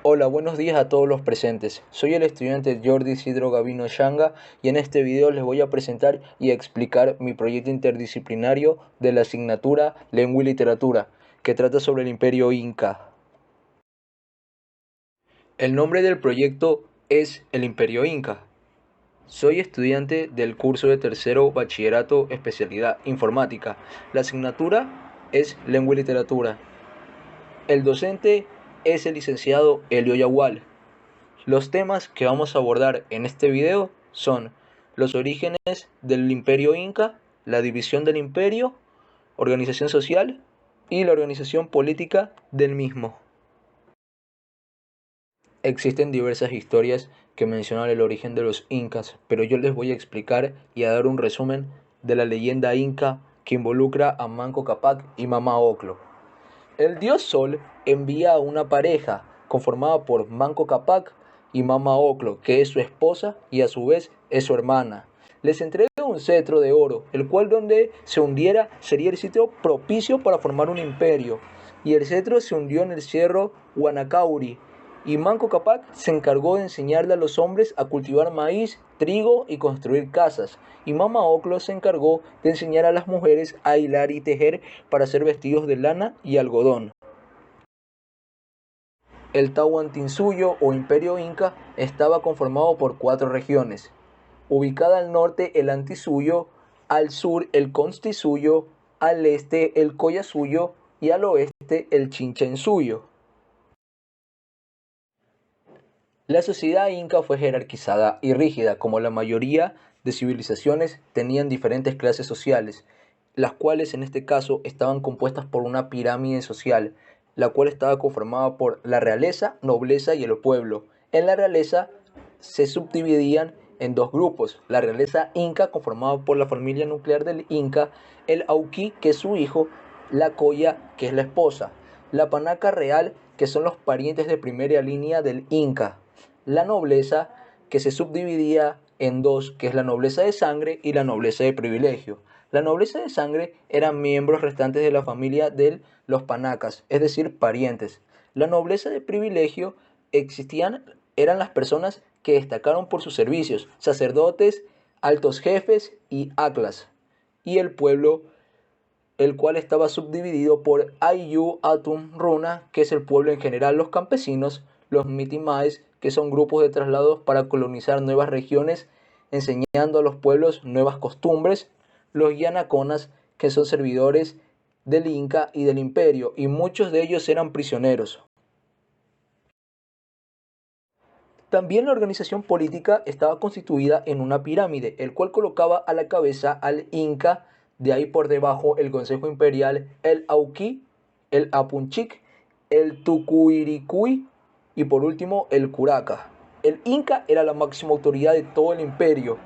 Hola, buenos días a todos los presentes. Soy el estudiante Jordi Isidro Gavino Shanga y en este video les voy a presentar y explicar mi proyecto interdisciplinario de la asignatura Lengua y Literatura, que trata sobre el Imperio Inca. El nombre del proyecto es el Imperio Inca. Soy estudiante del curso de tercero bachillerato especialidad informática. La asignatura es Lengua y Literatura. El docente es el licenciado Elio Yagual. Los temas que vamos a abordar en este video son los orígenes del Imperio Inca, la división del imperio, organización social y la organización política del mismo. Existen diversas historias que mencionan el origen de los incas, pero yo les voy a explicar y a dar un resumen de la leyenda inca que involucra a Manco Cápac y Mama Ocllo. El dios Sol envía a una pareja conformada por Manco Cápac y Mama Ocllo, que es su esposa y a su vez es su hermana. Les entrega un cetro de oro, el cual donde se hundiera sería el sitio propicio para formar un imperio. Y el cetro se hundió en el cerro Huanacauri, y Manco Cápac se encargó de enseñarle a los hombres a cultivar maíz, trigo y construir casas, y Mama Ocllo se encargó de enseñar a las mujeres a hilar y tejer para hacer vestidos de lana y algodón. El Tahuantinsuyo o Imperio Inca estaba conformado por 4 regiones. Ubicada al norte el Antisuyo, al sur el Constitusuyo, al este el Collasuyo y al oeste el Chinchensuyo. La sociedad inca fue jerarquizada y rígida, como la mayoría de civilizaciones tenían diferentes clases sociales, las cuales en este caso estaban compuestas por una pirámide social, la cual estaba conformada por la realeza, nobleza y el pueblo. En la realeza se subdividían en 2 grupos: la realeza inca, conformada por la familia nuclear del inca, el auqui, que es su hijo, la colla, que es la esposa, la panaca real, que son los parientes de primera línea del inca, la nobleza, que se subdividía en 2, que es la nobleza de sangre y la nobleza de privilegio. La nobleza de sangre eran miembros restantes de la familia de los panacas, es decir, parientes. La nobleza de privilegio eran las personas que destacaron por sus servicios, sacerdotes, altos jefes y aclas. Y el pueblo, el cual estaba subdividido por Ayllu, Atum, Runa, que es el pueblo en general, los campesinos, los mitimaes, que son grupos de traslados para colonizar nuevas regiones, enseñando a los pueblos nuevas costumbres, los yanaconas, que son servidores del Inca y del Imperio, y muchos de ellos eran prisioneros. También la organización política estaba constituida en una pirámide, el cual colocaba a la cabeza al Inca, de ahí por debajo el Consejo Imperial, el Auqui, el Apunchic, el Tucuiricuy y por último el Curaca. El Inca era la máxima autoridad de todo el imperio,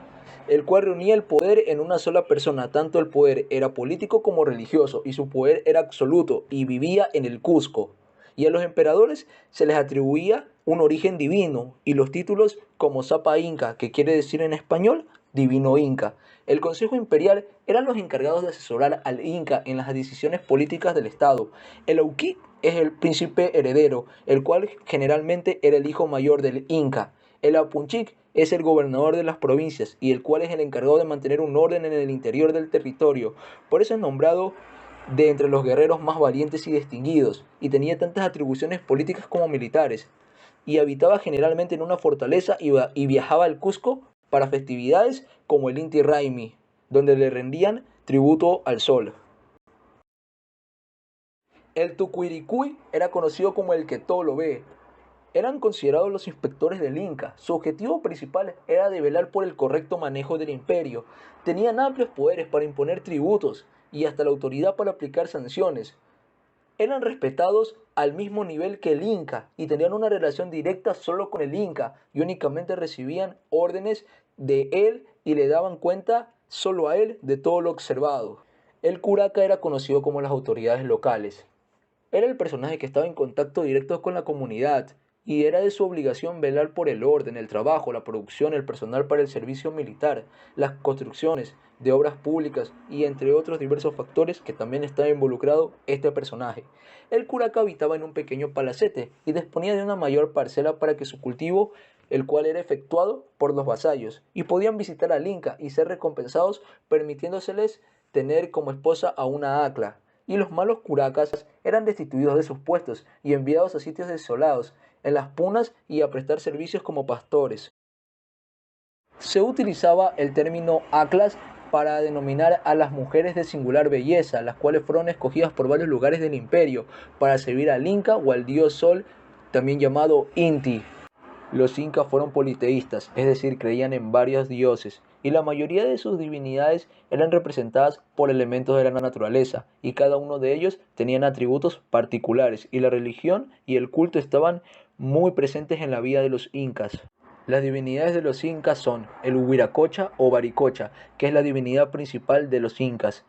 el cual reunía el poder en una sola persona. Tanto el poder era político como religioso, y su poder era absoluto, y vivía en el Cusco. Y a los emperadores se les atribuía un origen divino, y los títulos como Sapa Inca, que quiere decir en español Divino Inca. El Consejo Imperial eran los encargados de asesorar al Inca en las decisiones políticas del Estado. El Auqui es el príncipe heredero, el cual generalmente era el hijo mayor del Inca. El Apunchic es el gobernador de las provincias y el cual es el encargado de mantener un orden en el interior del territorio. Por eso es nombrado de entre los guerreros más valientes y distinguidos, y tenía tantas atribuciones políticas como militares, y habitaba generalmente en una fortaleza y viajaba al Cusco para festividades como el Inti Raymi, donde le rendían tributo al sol. El Tucuiricuy era conocido como el que todo lo ve. Eran considerados los inspectores del Inca. Su objetivo principal era de velar por el correcto manejo del imperio. Tenían amplios poderes para imponer tributos y hasta la autoridad para aplicar sanciones. Eran respetados al mismo nivel que el Inca y tenían una relación directa solo con el Inca, y únicamente recibían órdenes de él y le daban cuenta solo a él de todo lo observado. El curaca era conocido como las autoridades locales. Era el personaje que estaba en contacto directo con la comunidad y era de su obligación velar por el orden, el trabajo, la producción, el personal para el servicio militar, las construcciones de obras públicas y entre otros diversos factores que también estaba involucrado este personaje. El curaca habitaba en un pequeño palacete y disponía de una mayor parcela para que su cultivo, el cual era efectuado por los vasallos, y podían visitar al Inca y ser recompensados permitiéndoseles tener como esposa a una acla, y los malos curacas eran destituidos de sus puestos y enviados a sitios desolados, en las punas y a prestar servicios como pastores. Se utilizaba el término aclas para denominar a las mujeres de singular belleza, las cuales fueron escogidas por varios lugares del imperio para servir al Inca o al dios Sol, también llamado Inti. Los incas fueron politeístas, es decir, creían en varios dioses, y la mayoría de sus divinidades eran representadas por elementos de la naturaleza, y cada uno de ellos tenían atributos particulares, y la religión y el culto estaban muy presentes en la vida de los incas. Las divinidades de los incas son el Huiracocha o Baricocha, que es la divinidad principal de los incas,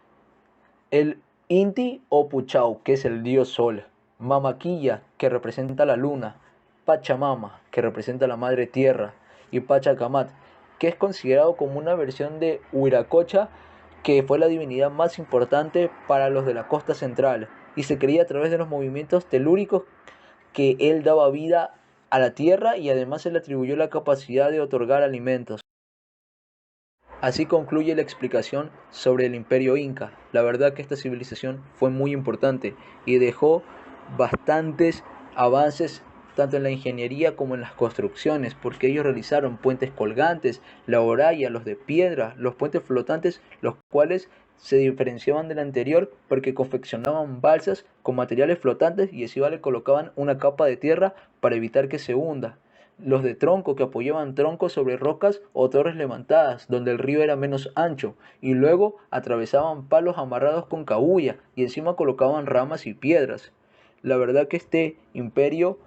el Inti o Puchau, que es el dios sol, Mamaquilla, que representa la luna, Pachamama, que representa la madre tierra, y Pachacamat, que es considerado como una versión de Huiracocha, que fue la divinidad más importante para los de la costa central, y se creía a través de los movimientos telúricos que él daba vida a la tierra y además se le atribuyó la capacidad de otorgar alimentos. Así concluye la explicación sobre el Imperio Inca. La verdad que esta civilización fue muy importante y dejó bastantes avances tanto en la ingeniería como en las construcciones, porque ellos realizaron puentes colgantes, la oralla, los de piedra, los puentes flotantes, los cuales se diferenciaban del anterior porque confeccionaban balsas con materiales flotantes y encima le colocaban una capa de tierra para evitar que se hunda, los de tronco que apoyaban troncos sobre rocas o torres levantadas, donde el río era menos ancho, y luego atravesaban palos amarrados con cabuya y encima colocaban ramas y piedras. La verdad que este imperio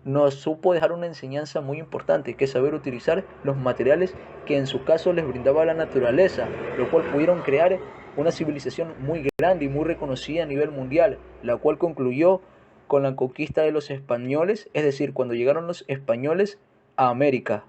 nos supo dejar una enseñanza muy importante, que es saber utilizar los materiales que en su caso les brindaba la naturaleza, lo cual pudieron crear una civilización muy grande y muy reconocida a nivel mundial, la cual concluyó con la conquista de los españoles, es decir, cuando llegaron los españoles a América.